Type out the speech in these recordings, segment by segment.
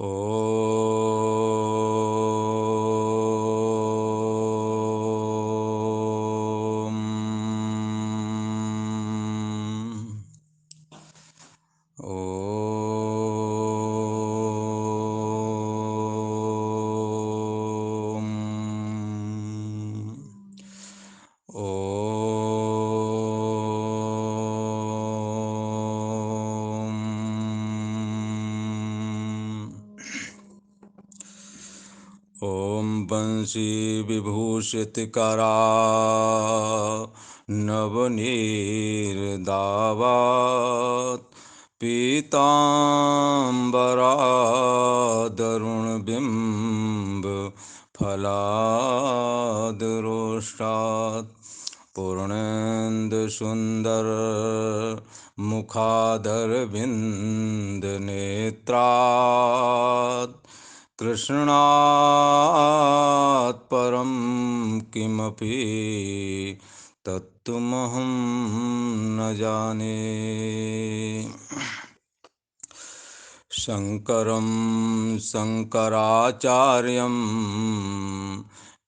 ओम ओम ओम बंशी विभूषितकरा नवनीरदावात् पीताम्बरादरुणबिम्ब फलादरोष्टात् पूर्णेन्दुसुन्दर मुखादरविन्दनेत्रात् कृष्णात् परं किमपि तत्तुमहं न जाने। शङ्करं शङ्कराचार्यं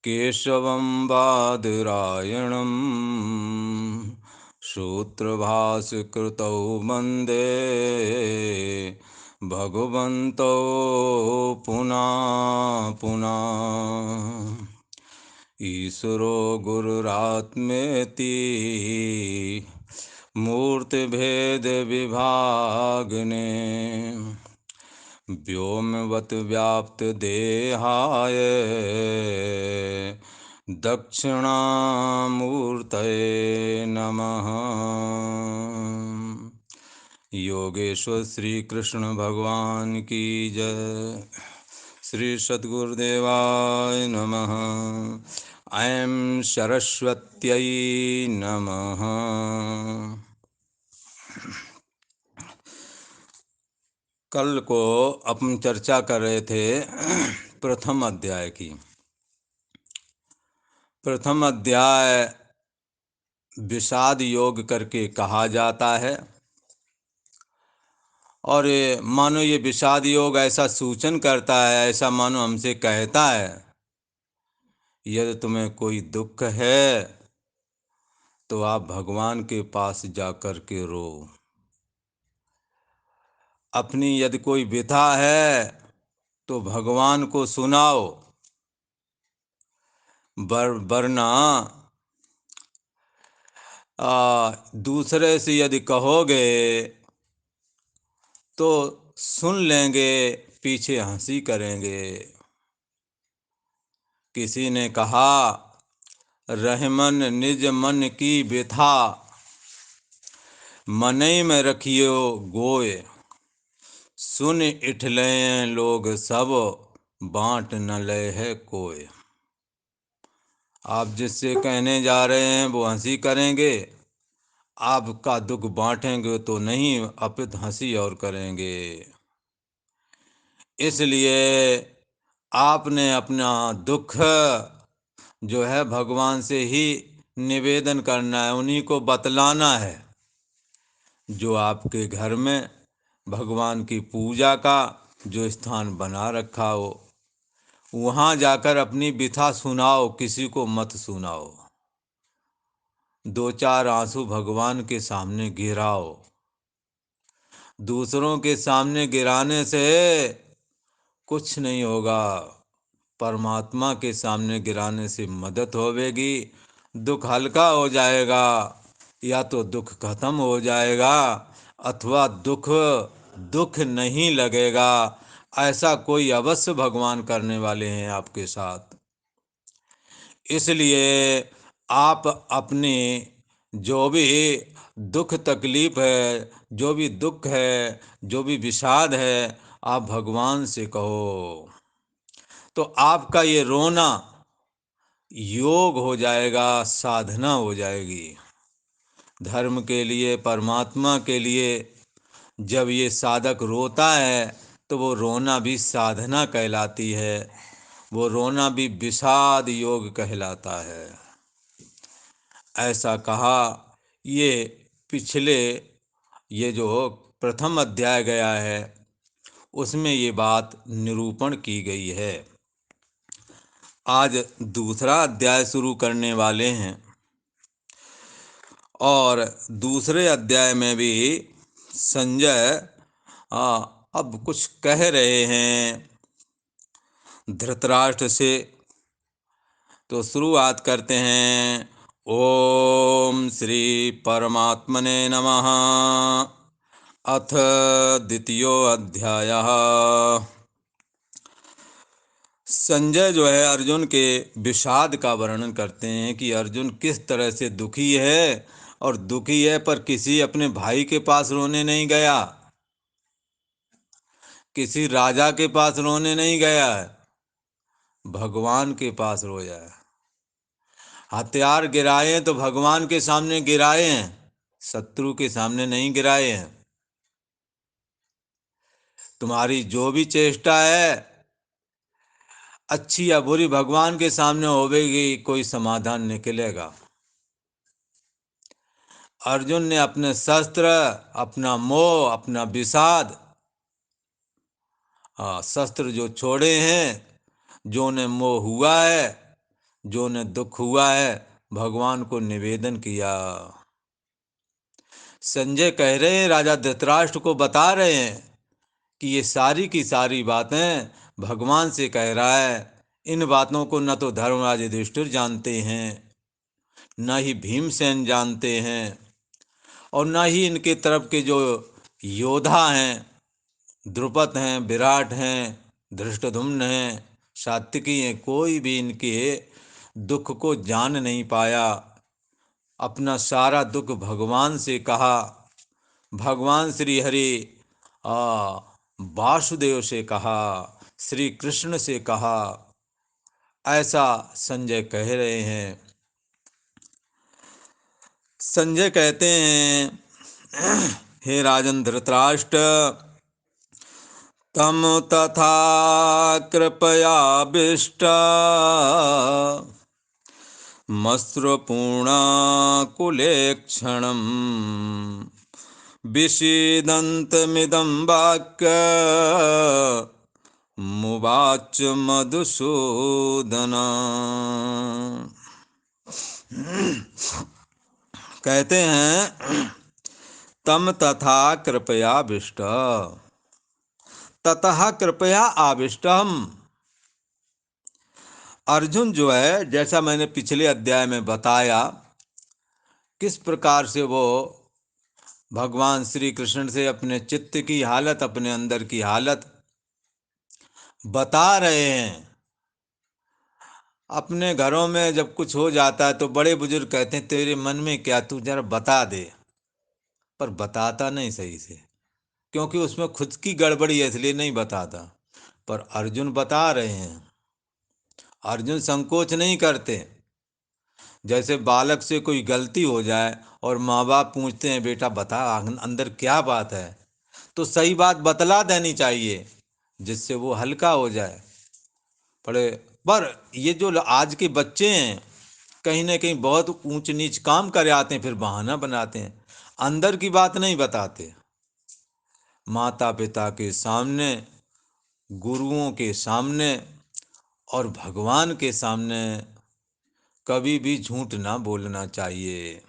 केशवं बादरायणं सूत्रभाष्यकृतौ वन्दे भगवन्तौ पुनः पुनः। ईश्वरो गुरुरात्मेति मूर्तिभेदविभागिने व्योमवत् व्याप्तदेहाय दक्षिणामूर्तये नमः। योगेश्वर श्री कृष्ण भगवान की जय। श्री सद्गुरुदेवाय नमः। ऐं सरस्वत्यै नमः। कल को अपन चर्चा कर रहे थे प्रथम अध्याय की। प्रथम अध्याय विषाद योग करके कहा जाता है, और मानो ये विषाद योग ऐसा सूचन करता है, ऐसा मानो हमसे कहता है, यदि तुम्हें कोई दुख है तो आप भगवान के पास जाकर के रो। अपनी यदि कोई व्यथा है तो भगवान को सुनाओ, वरना दूसरे से यदि कहोगे तो सुन लेंगे, पीछे हंसी करेंगे। किसी ने कहा, रहमन निज मन की व्यथा मनई में रखियो गोय, सुन इठलें लोग सब बांट न ले है कोय। आप जिससे कहने जा रहे हैं वो हंसी करेंगे, आपका दुख बांटेंगे तो नहीं, अपित हंसी और करेंगे। इसलिए आपने अपना दुख जो है भगवान से ही निवेदन करना है, उन्हीं को बतलाना है। जो आपके घर में भगवान की पूजा का जो स्थान बना रखा हो, वहाँ जाकर अपनी व्यथा सुनाओ, किसी को मत सुनाओ। दो चार आंसू भगवान के सामने गिराओ। दूसरों के सामने गिराने से कुछ नहीं होगा, परमात्मा के सामने गिराने से मदद होवेगी, दुख हल्का हो जाएगा, या तो दुख खत्म हो जाएगा अथवा दुख नहीं लगेगा। ऐसा कोई अवश्य भगवान करने वाले हैं आपके साथ। इसलिए आप अपने जो भी दुख तकलीफ है, जो भी दुख है, जो भी विषाद है, आप भगवान से कहो, तो आपका ये रोना योग हो जाएगा, साधना हो जाएगी। धर्म के लिए, परमात्मा के लिए जब ये साधक रोता है तो वो रोना भी साधना कहलाती है, वो रोना भी विषाद योग कहलाता है। ऐसा कहा। ये पिछले ये जो प्रथम अध्याय गया है उसमें ये बात निरूपण की गई है। आज दूसरा अध्याय शुरू करने वाले हैं और दूसरे अध्याय में भी संजय अब कुछ कह रहे हैं धृतराष्ट्र से। तो शुरुआत करते हैं। ओम श्री परमात्मने नमः। अथ द्वितीयो अध्यायः। संजय जो है अर्जुन के विषाद का वर्णन करते हैं कि अर्जुन किस तरह से दुखी है, और दुखी है पर किसी अपने भाई के पास रोने नहीं गया, किसी राजा के पास रोने नहीं गया है, भगवान के पास रोया है। हथियार गिराए हैं तो भगवान के सामने गिराए हैं, शत्रु के सामने नहीं गिराए हैं। तुम्हारी जो भी चेष्टा है अच्छी या बुरी भगवान के सामने होवेगी, कोई समाधान निकलेगा। अर्जुन ने अपने शस्त्र, अपना मोह, अपना विषाद, शस्त्र जो छोड़े हैं, जो ने मोह हुआ है, जो ने दुख हुआ है, भगवान को निवेदन किया। संजय कह रहे हैं, राजा धृतराष्ट्र को बता रहे हैं कि ये सारी की सारी बातें भगवान से कह रहा है। इन बातों को न तो धर्मराज युधिष्ठिर जानते हैं, न ही भीमसेन जानते हैं, और न ही इनके तरफ के जो योद्धा हैं, द्रुपद हैं, विराट हैं, धृष्टद्युम्न हैं, सात्विकी हैं, कोई भी इनके दुख को जान नहीं पाया। अपना सारा दुख भगवान से कहा, भगवान श्री हरि वासुदेव से कहा, श्री कृष्ण से कहा। ऐसा संजय कह रहे हैं। संजय कहते हैं, हे राजन धृतराष्ट्र, तम तथा कृपयाभिष्ट मस्त्रपूर्णाकुलेक्षणम् विषीदन्तमिदं वाक्यमुवाच मधुसूदन। कहते हैं, तम तथा कृपयाभिष्ट, ततः कृपया आविष्टम। अर्जुन जो है, जैसा मैंने पिछले अध्याय में बताया, किस प्रकार से वो भगवान श्री कृष्ण से अपने चित्त की हालत, अपने अंदर की हालत बता रहे हैं। अपने घरों में जब कुछ हो जाता है तो बड़े बुजुर्ग कहते हैं, तेरे मन में क्या, तू जरा बता दे। पर बताता नहीं सही से, क्योंकि उसमें खुद की गड़बड़ी है, इसलिए नहीं बताता। पर अर्जुन बता रहे हैं। अर्जुन संकोच नहीं करते। जैसे बालक से कोई गलती हो जाए और माँ बाप पूछते हैं, बेटा बता अंदर क्या बात है, तो सही बात बतला देनी चाहिए, जिससे वो हल्का हो जाए। पर ये जो आज के बच्चे हैं, कहीं ना कहीं बहुत ऊंच नीच काम कर आते हैं, फिर बहाना बनाते हैं, अंदर की बात नहीं बताते। माता पिता के सामने, गुरुओं के सामने और भगवान के सामने कभी भी झूठ ना बोलना चाहिए।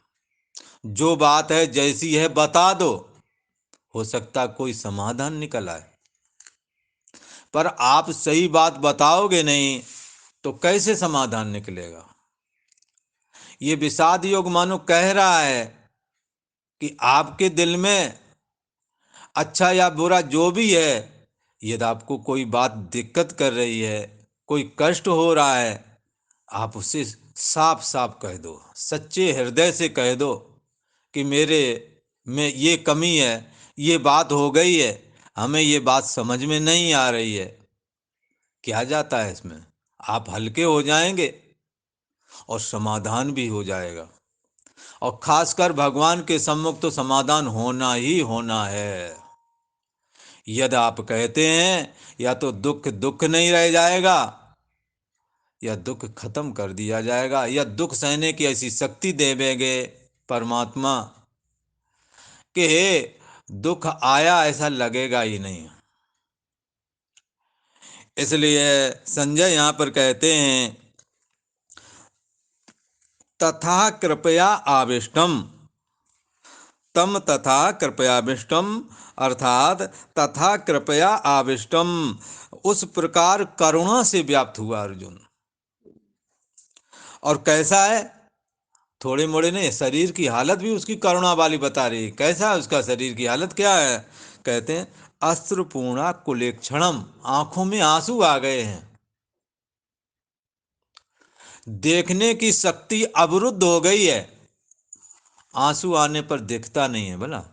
जो बात है जैसी है बता दो, हो सकता कोई समाधान निकल आए। पर आप सही बात बताओगे नहीं तो कैसे समाधान निकलेगा। ये विषाद योग मानो कह रहा है कि आपके दिल में अच्छा या बुरा जो भी है, यदि आपको कोई बात दिक्कत कर रही है, कोई कष्ट हो रहा है, आप उसे साफ साफ कह दो, सच्चे हृदय से कह दो कि मेरे में ये कमी है, ये बात हो गई है, हमें ये बात समझ में नहीं आ रही है। क्या जाता है इसमें, आप हल्के हो जाएंगे और समाधान भी हो जाएगा। और खासकर भगवान के सम्मुख तो समाधान होना ही होना है। यदि आप कहते हैं या तो दुख दुख नहीं रह जाएगा, या दुख खत्म कर दिया जाएगा, या दुख सहने की ऐसी शक्ति देवेंगे परमात्मा कि दुख आया ऐसा लगेगा ही नहीं। इसलिए संजय यहाँ पर कहते हैं तथा कृपया आविष्टम, तम तथा कृपयाविष्टम, अर्थात तथा कृपया आविष्टम, उस प्रकार करुणा से व्याप्त हुआ अर्जुन। और कैसा है, थोड़े मोड़े ने शरीर की हालत भी उसकी करुणा वाली बता रही। कैसा है उसका शरीर की हालत, क्या है? कहते हैं अस्त्रपूर्णा कुलेक्षणम, आंखों में आंसू आ गए हैं, देखने की शक्ति अवरुद्ध हो गई है, आंसू आने पर दिखता नहीं है भला।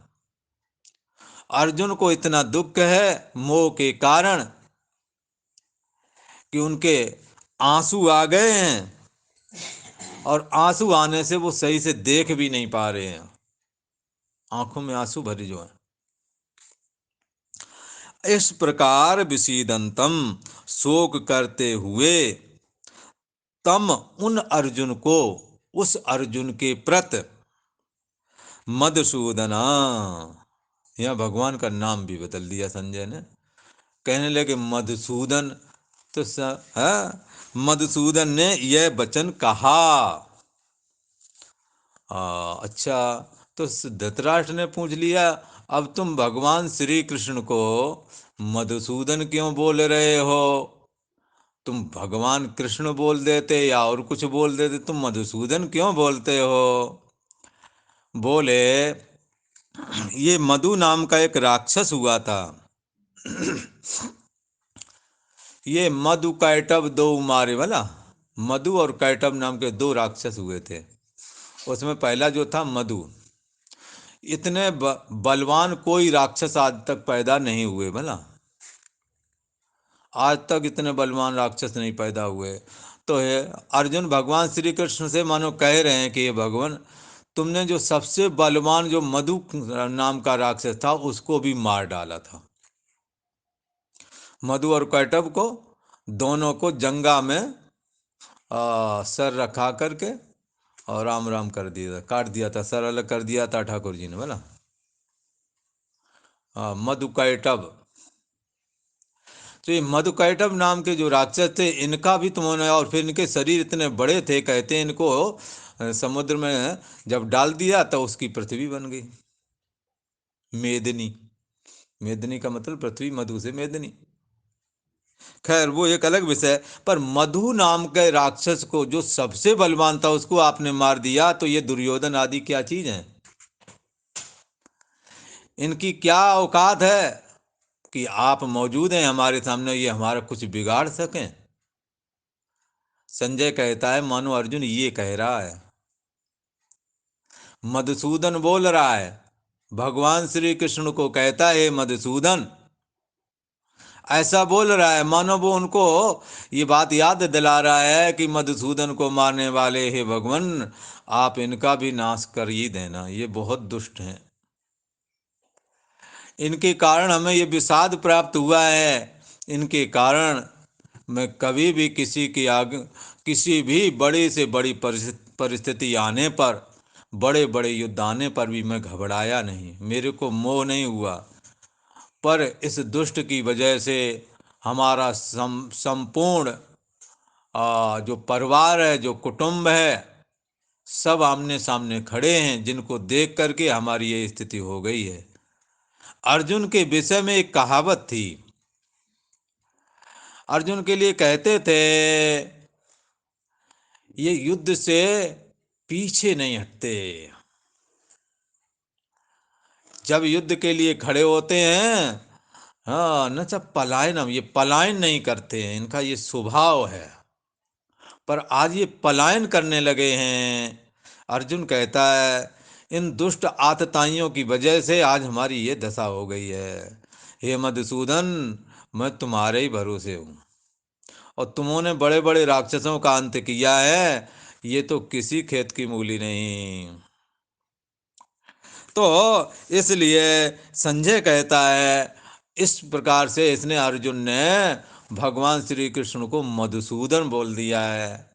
अर्जुन को इतना दुख है मोह के कारण कि उनके आंसू आ गए हैं, और आंसू आने से वो सही से देख भी नहीं पा रहे हैं, आंखों में आंसू भरी जो है। इस प्रकार विषीदंतम, शोक करते हुए, तम उन अर्जुन को, उस अर्जुन के प्रति, मधुसूदना, यह भगवान का नाम भी बदल दिया संजय ने, कहने लगे मधुसूदन। तो मधुसूदन ने यह वचन कहा। अच्छा, तो धृतराष्ट्र ने पूछ लिया, अब तुम भगवान श्री कृष्ण को मधुसूदन क्यों बोल रहे हो? तुम भगवान कृष्ण बोल देते या और कुछ बोल देते, तुम मधुसूदन क्यों बोलते हो? बोले ये मधु नाम का एक राक्षस हुआ था, ये मधु कैटव दो मारे वाला, मधु और कैटव नाम के दो राक्षस हुए थे। उसमें पहला जो था मधु, इतने बलवान कोई राक्षस आज तक पैदा नहीं हुए भला, आज तक इतने बलवान राक्षस नहीं पैदा हुए। तो है अर्जुन भगवान श्री कृष्ण से मानो कह रहे हैं कि ये भगवान, तुमने जो सबसे बलवान जो मधु नाम का राक्षस था उसको भी मार डाला था। मधु और कैटव को दोनों को जंगा में सर रखा करके और राम राम कर दिया था, काट दिया था, सर अलग कर दिया था ठाकुर जी ने बोला। मधु कैटव, तो ये मधु कैटव नाम के जो राक्षस थे इनका भी तुमने, और फिर इनके शरीर इतने बड़े थे, कहते हैं इनको समुद्र में जब डाल दिया तो उसकी पृथ्वी बन गई मेदिनी। मेदिनी का मतलब पृथ्वी, मधु से मेदिनी। खैर वो एक अलग विषय। पर मधु नाम के राक्षस को जो सबसे बलवान था उसको आपने मार दिया, तो ये दुर्योधन आदि क्या चीज है? इनकी क्या औकात है कि आप मौजूद हैं हमारे सामने, ये हमारा कुछ बिगाड़ सकें? संजय कहता है मानो अर्जुन ये कह रहा है, मधुसूदन बोल रहा है, भगवान श्री कृष्ण को कहता है मधुसूदन, ऐसा बोल रहा है मानो वो उनको ये बात याद दिला रहा है कि मधुसूदन को मारने वाले हे भगवान, आप इनका भी नाश कर ही देना, ये बहुत दुष्ट हैं, इनके कारण हमें ये विषाद प्राप्त हुआ है। इनके कारण मैं कभी भी किसी की आगे, किसी भी बड़ी से बड़ी परिस्थिति आने पर, बड़े बड़े युद्ध आने पर भी मैं घबराया नहीं, मेरे को मोह नहीं हुआ। पर इस दुष्ट की वजह से हमारा संपूर्ण जो परिवार है, जो कुटुंब है, सब आमने सामने खड़े हैं, जिनको देख करके हमारी ये स्थिति हो गई है। अर्जुन के विषय में एक कहावत थी, अर्जुन के लिए कहते थे ये युद्ध से पीछे नहीं हटते, जब युद्ध के लिए खड़े होते हैं, हाँ न सब पलायन, ये पलायन नहीं करते हैं, इनका ये स्वभाव है। पर आज ये पलायन करने लगे हैं। अर्जुन कहता है इन दुष्ट आतताइयों की वजह से आज हमारी ये दशा हो गई है। हे मधुसूदन, मैं तुम्हारे ही भरोसे हूँ, और तुमने बड़े बड़े राक्षसों का अंत किया है, ये तो किसी खेत की मूली नहीं। तो इसलिए संजय कहता है इस प्रकार से इसने, अर्जुन ने भगवान श्री कृष्ण को मधुसूदन बोल दिया है।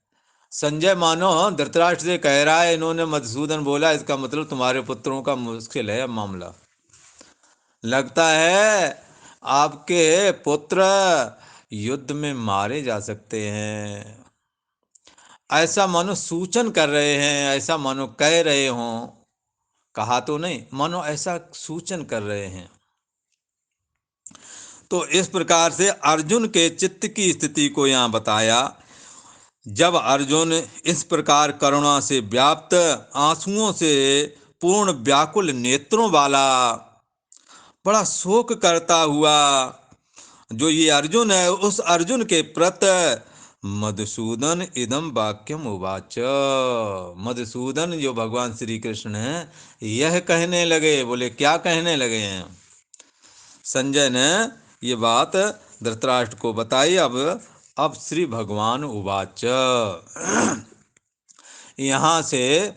संजय मानो धृतराष्ट्र से कह रहा है इन्होंने मधुसूदन बोला, इसका मतलब तुम्हारे पुत्रों का मुश्किल है मामला, लगता है आपके पुत्र युद्ध में मारे जा सकते हैं, ऐसा मानो सूचन कर रहे हैं, ऐसा मानो कह रहे हों, कहा तो नहीं, मानो ऐसा सूचन कर रहे हैं। तो इस प्रकार से अर्जुन के चित्त की स्थिति को यहाँ बताया। जब अर्जुन इस प्रकार करुणा से व्याप्त, आंसुओं से पूर्ण व्याकुल नेत्रों वाला, बड़ा शोक करता हुआ जो ये अर्जुन है, उस अर्जुन के प्रति मधुसूदन इदम वाक्यम उवाच। मधुसूदन जो भगवान श्री कृष्ण हैं, यह कहने लगे। बोले क्या कहने लगे हैं? संजय ने ये बात धृतराष्ट्र को बताई। अब श्री भगवान उवाच, यहाँ से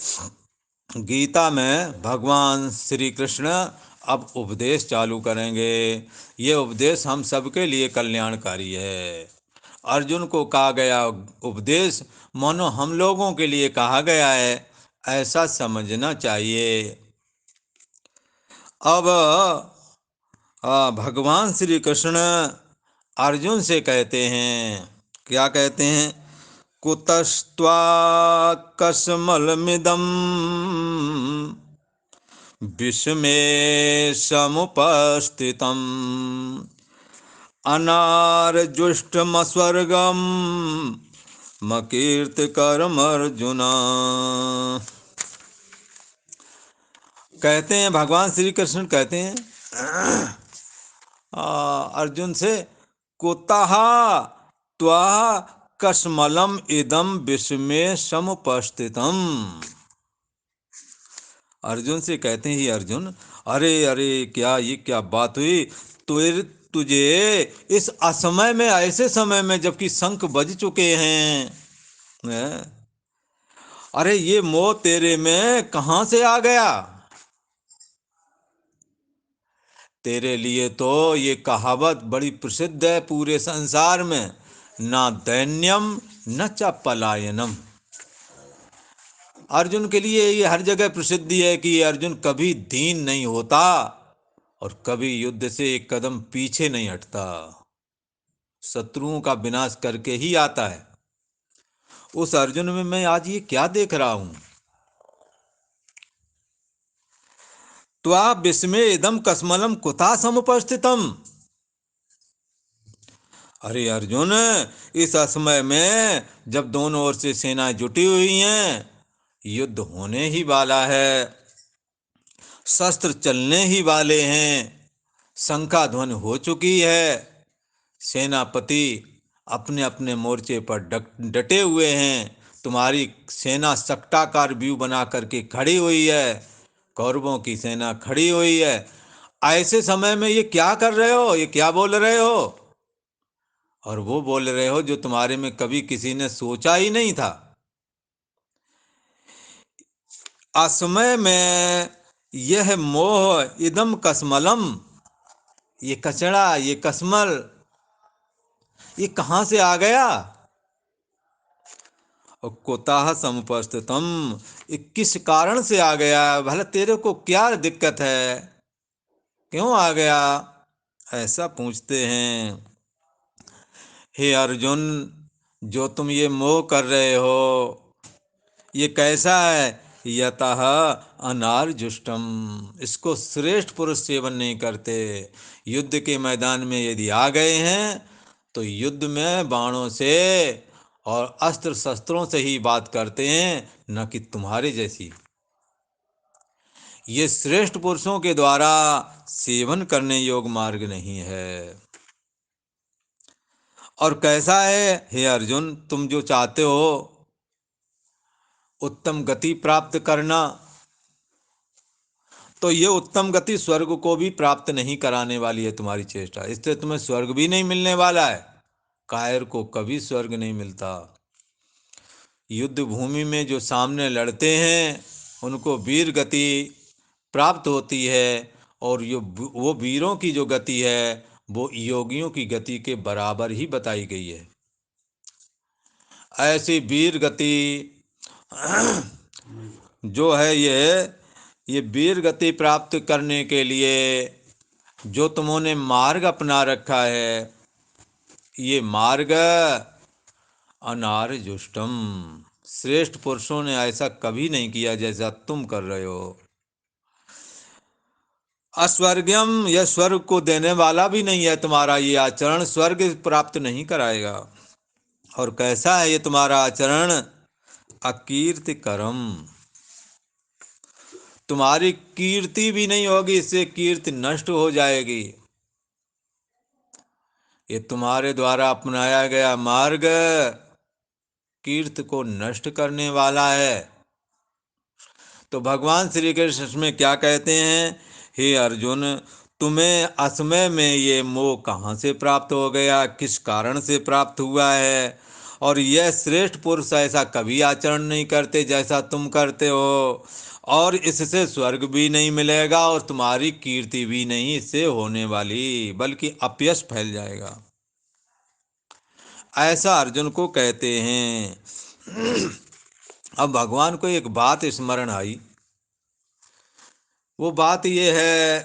गीता में भगवान श्री कृष्ण अब उपदेश चालू करेंगे। ये उपदेश हम सबके लिए कल्याणकारी है। अर्जुन को कहा गया उपदेश मानो हम लोगों के लिए कहा गया है, ऐसा समझना चाहिए। अब भगवान श्री कृष्ण अर्जुन से कहते हैं, क्या कहते हैं? कुतस्त्वाकस्मलमिदं विषमे समुपस्थितम् अनार्जुष्टमस्वर्गं मकीर्तिकरमर्जुन। कहते हैं, भगवान श्री कृष्ण कहते हैं अर्जुन से, कुतः त्वा कस्मलम इदम विषमे समुपस्थितम। अर्जुन से कहते हैं, ही अर्जुन, अरे अरे क्या बात हुई? तुझे इस असमय में, ऐसे समय में जबकि शंख बज चुके हैं, अरे ये मोह तेरे में कहां से आ गया? तेरे लिए तो ये कहावत बड़ी प्रसिद्ध है पूरे संसार में, ना दैन्यम न च पलायनम। अर्जुन के लिए ये हर जगह प्रसिद्धि है कि अर्जुन कभी दीन नहीं होता और कभी युद्ध से एक कदम पीछे नहीं हटता, शत्रुओं का विनाश करके ही आता है। उस अर्जुन में मैं आज ये क्या देख रहा हूं? त्वा विस्मे इदम कस्मलम कुता समुपस्थितम। अरे अर्जुन, इस असमय में जब दोनों ओर से सेनाएं जुटी हुई हैं, युद्ध होने ही वाला है, शस्त्र चलने ही वाले हैं, शंखा ध्वनि हो चुकी है, सेनापति अपने अपने मोर्चे पर डटे हुए हैं, तुम्हारी सेना सक्टाकार व्यू बना करके खड़ी हुई है, कौरवों की सेना खड़ी हुई है। ऐसे समय में ये क्या कर रहे हो? ये क्या बोल रहे हो? और वो बोल रहे हो जो तुम्हारे में कभी किसी ने सोचा ही नहीं था। असमय में यह मोह इदम कस्मलम, ये कचड़ा, ये कस्मल, ये कहां से आ गया? और कुतः समुपस्थितम, ये किस कारण से आ गया? भला तेरे को क्या दिक्कत है, क्यों आ गया? ऐसा पूछते हैं। हे अर्जुन, जो तुम ये मोह कर रहे हो, ये कैसा है? यतः अनार्जुष्टम, इसको श्रेष्ठ पुरुष सेवन नहीं करते। युद्ध के मैदान में यदि आ गए हैं तो युद्ध में बाणों से और अस्त्र शस्त्रों से ही बात करते हैं, न कि तुम्हारे जैसी। ये श्रेष्ठ पुरुषों के द्वारा सेवन करने योग्य मार्ग नहीं है। और कैसा है हे अर्जुन, तुम जो चाहते हो उत्तम गति प्राप्त करना, तो ये उत्तम गति स्वर्ग को भी प्राप्त नहीं कराने वाली है तुम्हारी चेष्टा। इससे तुम्हें स्वर्ग भी नहीं मिलने वाला है। कायर को कभी स्वर्ग नहीं मिलता। युद्ध भूमि में जो सामने लड़ते हैं उनको वीर गति प्राप्त होती है, और वो वीरों की जो गति है वो योगियों की गति के बराबर ही बताई गई है। ऐसी वीर गति जो है, ये वीर गति प्राप्त करने के लिए जो तुमने मार्ग अपना रखा है, ये मार्ग अनार्जुष्टम, श्रेष्ठ पुरुषों ने ऐसा कभी नहीं किया जैसा तुम कर रहे हो। अस्वर्गम, यह स्वर्ग को देने वाला भी नहीं है तुम्हारा ये आचरण, स्वर्ग प्राप्त नहीं कराएगा। और कैसा है ये तुम्हारा आचरण? अकीर्ति कर्म, तुम्हारी कीर्ति भी नहीं होगी, इससे कीर्ति नष्ट हो जाएगी। ये तुम्हारे द्वारा अपनाया गया मार्ग कीर्ति को नष्ट करने वाला है। तो भगवान श्री कृष्ण इसमें क्या कहते हैं? हे अर्जुन, तुम्हें असमय में ये मोह कहाँ से प्राप्त हो गया, किस कारण से प्राप्त हुआ है? और यह श्रेष्ठ पुरुष ऐसा कभी आचरण नहीं करते जैसा तुम करते हो, और इससे स्वर्ग भी नहीं मिलेगा और तुम्हारी कीर्ति भी नहीं इससे होने वाली, बल्कि अपयश फैल जाएगा। ऐसा अर्जुन को कहते हैं। अब भगवान को एक बात स्मरण आई। वो बात ये है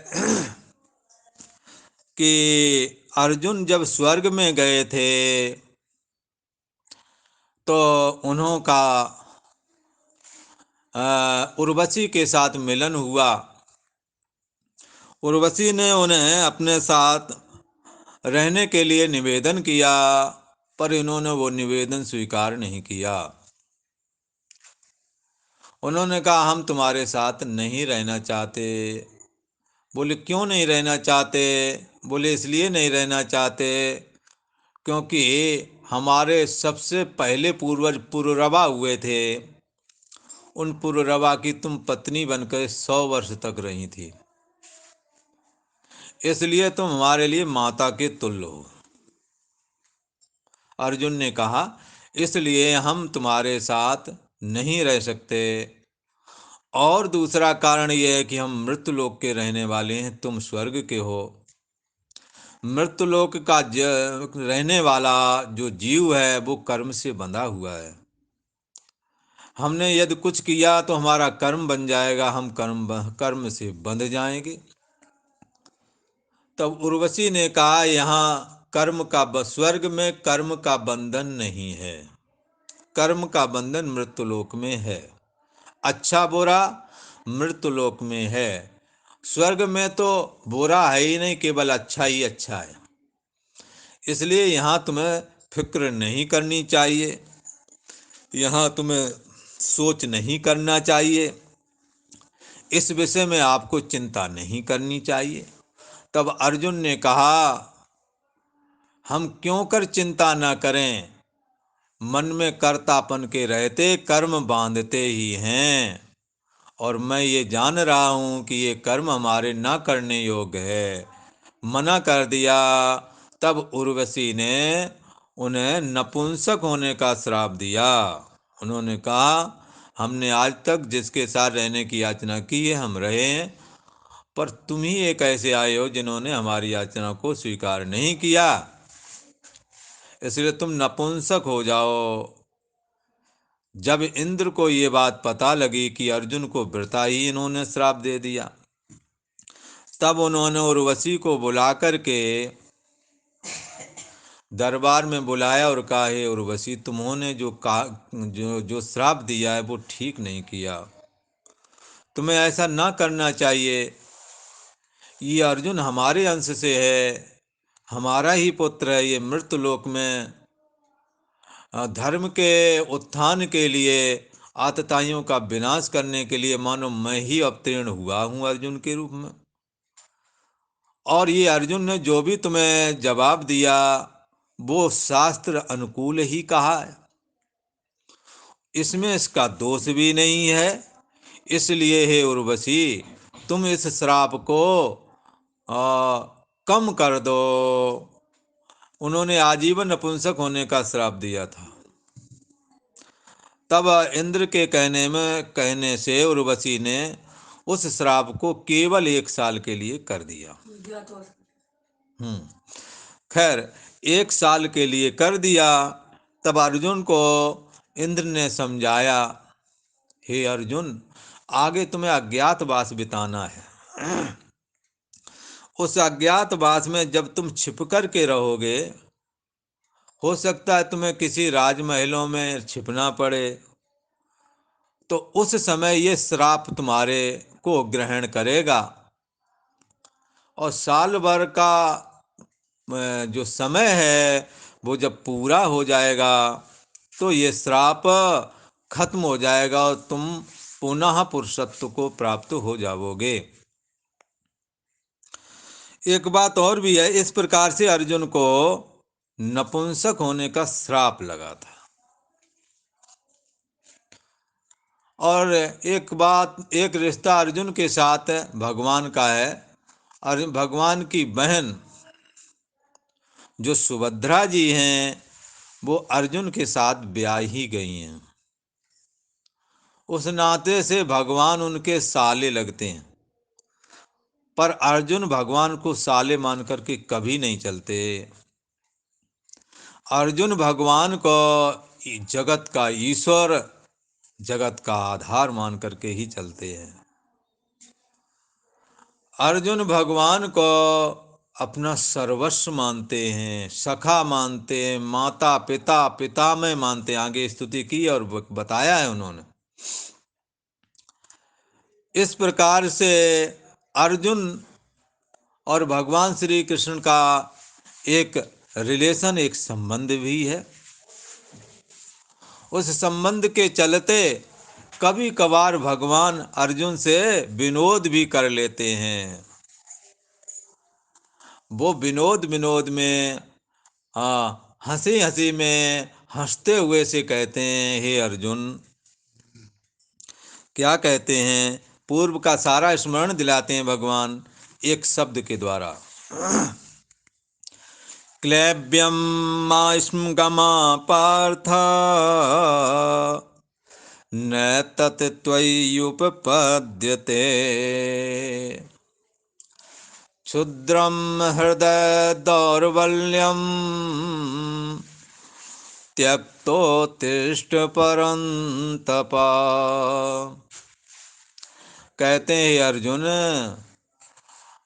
कि अर्जुन जब स्वर्ग में गए थे तो उन्हों का उर्वशी के साथ मिलन हुआ। उर्वशी ने उन्हें अपने साथ रहने के लिए निवेदन किया, पर इन्होंने वो निवेदन स्वीकार नहीं किया। उन्होंने कहा हम तुम्हारे साथ नहीं रहना चाहते। बोले क्यों नहीं रहना चाहते? बोले इसलिए नहीं रहना चाहते क्योंकि हमारे सबसे पहले पूर्वज पुरुरवा हुए थे, उन पुरुरवा की तुम पत्नी बनकर 100 वर्ष तक रही थी, इसलिए तुम हमारे लिए माता के तुल्य हो। अर्जुन ने कहा इसलिए हम तुम्हारे साथ नहीं रह सकते, और दूसरा कारण यह है कि हम मृत्युलोक के रहने वाले हैं, तुम स्वर्ग के हो। मृत्युलोक का रहने वाला जो जीव है वो कर्म से बंधा हुआ है। हमने यदि कुछ किया तो हमारा कर्म बन जाएगा, हम कर्म से बंध जाएंगे। तब उर्वशी ने कहा यहाँ कर्म का स्वर्ग में कर्म का बंधन नहीं है, कर्म का बंधन मृत्युलोक में है। अच्छा बुरा मृत्युलोक में है, स्वर्ग में तो बुरा है ही नहीं, केवल अच्छा ही अच्छा है। इसलिए यहाँ तुम्हें फिक्र नहीं करनी चाहिए, यहाँ तुम्हें सोच नहीं करना चाहिए, इस विषय में आपको चिंता नहीं करनी चाहिए। तब अर्जुन ने कहा हम क्यों कर चिंता न करें, मन में कर्तापन के रहते कर्म बांधते ही हैं, और मैं ये जान रहा हूँ कि ये कर्म हमारे ना करने योग्य है। मना कर दिया। तब उर्वशी ने उन्हें नपुंसक होने का श्राप दिया। उन्होंने कहा हमने आज तक जिसके साथ रहने की याचना की है हम रहे हैं, पर तुम ही एक ऐसे आए हो जिन्होंने हमारी याचना को स्वीकार नहीं किया, इसलिए तुम नपुंसक हो जाओ। जब इंद्र को ये बात पता लगी कि अर्जुन को वृथा ही इन्होंने श्राप दे दिया, तब उन्होंने उर्वशी को बुला करके दरबार में बुलाया और कहा हे उर्वशी, तुम्होंने जो श्राप दिया है वो ठीक नहीं किया, तुम्हें ऐसा ना करना चाहिए। ये अर्जुन हमारे अंश से है, हमारा ही पुत्र है, ये मृत्युलोक में धर्म के उत्थान के लिए, आतताइयों का विनाश करने के लिए मानो मैं ही अवतीर्ण हुआ हूँ अर्जुन के रूप में। और ये अर्जुन ने जो भी तुम्हें जवाब दिया वो शास्त्र अनुकूल ही कहा है, इसमें इसका दोष भी नहीं है। इसलिए हे उर्वशी, तुम इस श्राप को कम कर दो। उन्होंने आजीवन नपुंसक होने का श्राप दिया था। तब इंद्र के कहने से उर्वशी ने उस श्राप को केवल 1 साल के लिए कर दिया। खैर 1 साल के लिए कर दिया। तब अर्जुन को इंद्र ने समझाया हे अर्जुन, आगे तुम्हें अज्ञातवास बिताना है। उस अज्ञातवास में जब तुम छिप कर के रहोगे हो सकता है तुम्हें किसी राजमहलों में छिपना पड़े, तो उस समय ये श्राप तुम्हारे को ग्रहण करेगा। और साल भर का जो समय है वो जब पूरा हो जाएगा तो ये श्राप खत्म हो जाएगा और तुम पुनः पुरुषत्व को प्राप्त हो जाओगे। एक बात और भी है, इस प्रकार से अर्जुन को नपुंसक होने का श्राप लगा था। और एक रिश्ता अर्जुन के साथ भगवान का है। और भगवान की बहन जो सुभद्रा जी हैं वो अर्जुन के साथ ब्याही गई हैं। उस नाते से भगवान उनके साले लगते हैं। पर अर्जुन भगवान को साले मान करके कभी नहीं चलते। अर्जुन भगवान को जगत का ईश्वर, जगत का आधार मान करके ही चलते हैं। अर्जुन भगवान को अपना सर्वस्व मानते हैं, सखा मानते हैं, माता पिता पितामह मानते हैं। आगे स्तुति की और बताया है उन्होंने। इस प्रकार से अर्जुन और भगवान श्री कृष्ण का एक रिलेशन, एक संबंध भी है। उस संबंध के चलते कभी कभार भगवान अर्जुन से विनोद भी कर लेते हैं। वो विनोद विनोद में, हंसी हंसी में, हंसते हुए से कहते हैं, हे अर्जुन। क्या कहते हैं? पूर्व का सारा स्मरण दिलाते हैं भगवान एक शब्द के द्वारा। क्लैब्यम मास्म गमा पार्थ न तत् त्वय्युपपद्यते क्षुद्रम हृदय दौर्बल्यम त्यक्तोत्तिष्ठ परन्तप। कहते हैं अर्जुन,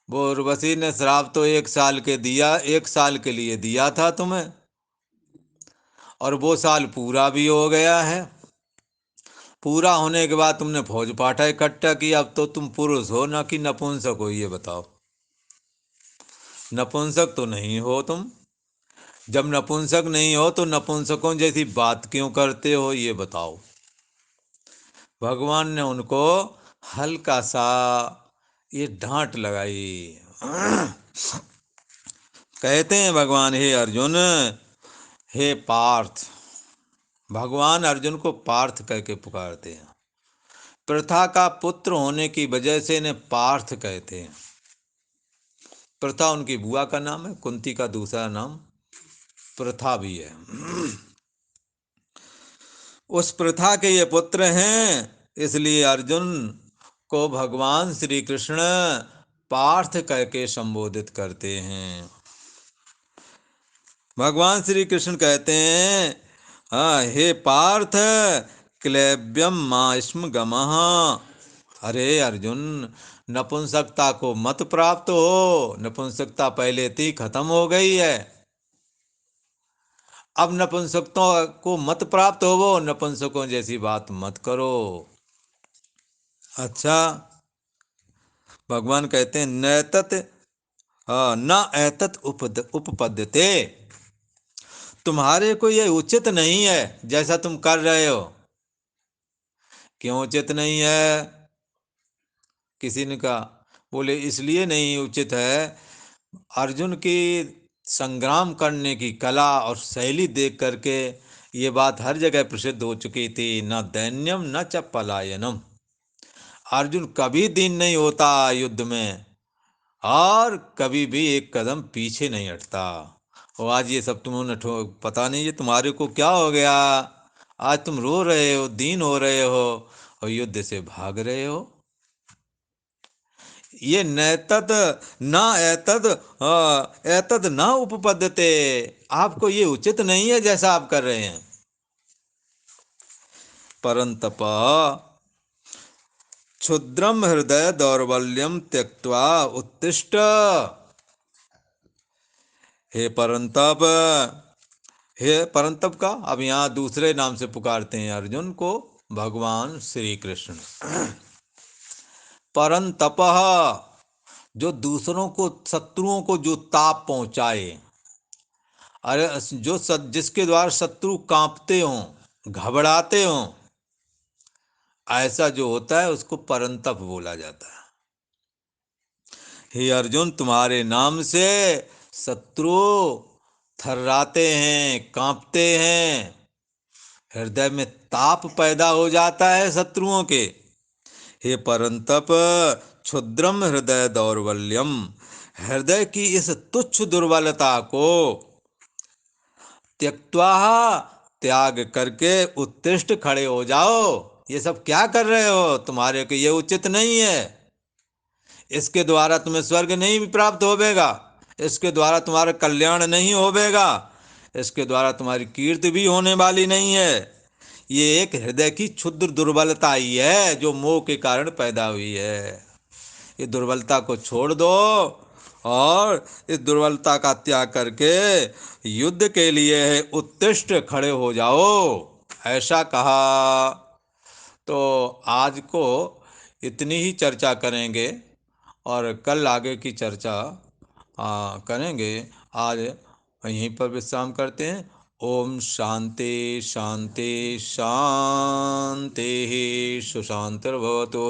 वो उर्वशी ने श्राप तो 1 साल के दिया, 1 साल के लिए दिया था तुम्हें, और वो साल पूरा भी हो गया है। पूरा होने के बाद तुमने फौज पाठा इकट्ठा किया। अब तो तुम पुरुष हो ना कि नपुंसक हो, ये बताओ। नपुंसक तो नहीं हो तुम। जब नपुंसक नहीं हो तो नपुंसकों जैसी बात क्यों करते हो, ये बताओ। भगवान ने उनको हल्का सा ये डांट लगाई। कहते हैं भगवान, हे अर्जुन, हे पार्थ। भगवान अर्जुन को पार्थ कह के पुकारते हैं। प्रथा का पुत्र होने की वजह से इन्हें पार्थ कहते हैं। प्रथा उनकी बुआ का नाम है, कुंती का दूसरा नाम प्रथा भी है। उस प्रथा के ये पुत्र हैं, इसलिए अर्जुन को भगवान श्री कृष्ण पार्थ कह के संबोधित करते हैं। भगवान श्री कृष्ण कहते हैं, हाँ हे पार्थ, क्लैब्यम मास्म गमः। अरे अर्जुन, नपुंसकता को मत प्राप्त हो। नपुंसकता पहले थी, खत्म हो गई है। अब नपुंसकों को मत प्राप्त हो, वो नपुंसकों जैसी बात मत करो। अच्छा, भगवान कहते हैं नैतत न एतत उपपद्यते। तुम्हारे को ये उचित नहीं है जैसा तुम कर रहे हो। क्यों उचित नहीं है? किसी ने कहा, बोले इसलिए नहीं उचित है, अर्जुन की संग्राम करने की कला और शैली देख करके ये बात हर जगह प्रसिद्ध हो चुकी थी, न दैन्यम न च पलायनम। अर्जुन कभी दीन नहीं होता युद्ध में, और कभी भी एक कदम पीछे नहीं हटता। और आज ये सब तुमने पता नहीं ये तुम्हारे को क्या हो गया। आज तुम रो रहे हो, दीन हो रहे हो, और युद्ध से भाग रहे हो। ये नैतद न एतद एतद न उपपद्यते। आपको ये उचित नहीं है जैसा आप कर रहे हैं। परंतप क्षुद्रम हृदय दौर्बल्यम त्यक्त्वा उत्तिष्ठ। हे परंतप, हे परंतप का अब यहाँ दूसरे नाम से पुकारते हैं अर्जुन को भगवान श्री कृष्ण। परंतपः, जो दूसरों को, शत्रुओं को जो ताप पहुंचाए, अरे जिसके द्वारा शत्रु कांपते हों, घबराते हों, ऐसा जो होता है उसको परंतप बोला जाता है। हे अर्जुन, तुम्हारे नाम से शत्रु थर्राते हैं, कांपते हैं, हृदय में ताप पैदा हो जाता है शत्रुओं के। हे परंतप, क्षुद्रम हृदय दौर्बल्यम, हृदय की इस तुच्छ दुर्बलता को त्यक्त्वा, त्याग करके उत्कृष्ट खड़े हो जाओ। ये सब क्या कर रहे हो? तुम्हारे को ये उचित नहीं है। इसके द्वारा तुम्हें स्वर्ग नहीं प्राप्त होवेगा, इसके द्वारा तुम्हारा कल्याण नहीं होवेगा, इसके द्वारा तुम्हारी कीर्ति भी होने वाली नहीं है। ये एक हृदय की क्षुद्र दुर्बलता ही है जो मोह के कारण पैदा हुई है। ये दुर्बलता को छोड़ दो और इस दुर्बलता का त्याग करके युद्ध के लिए उत्कृष्ट खड़े हो जाओ, ऐसा कहा। तो आज को इतनी ही चर्चा करेंगे और कल आगे की चर्चा करेंगे। आज यहीं पर विश्राम करते हैं। ओम शांति शांति शांति, सुशांतिर्भवतु।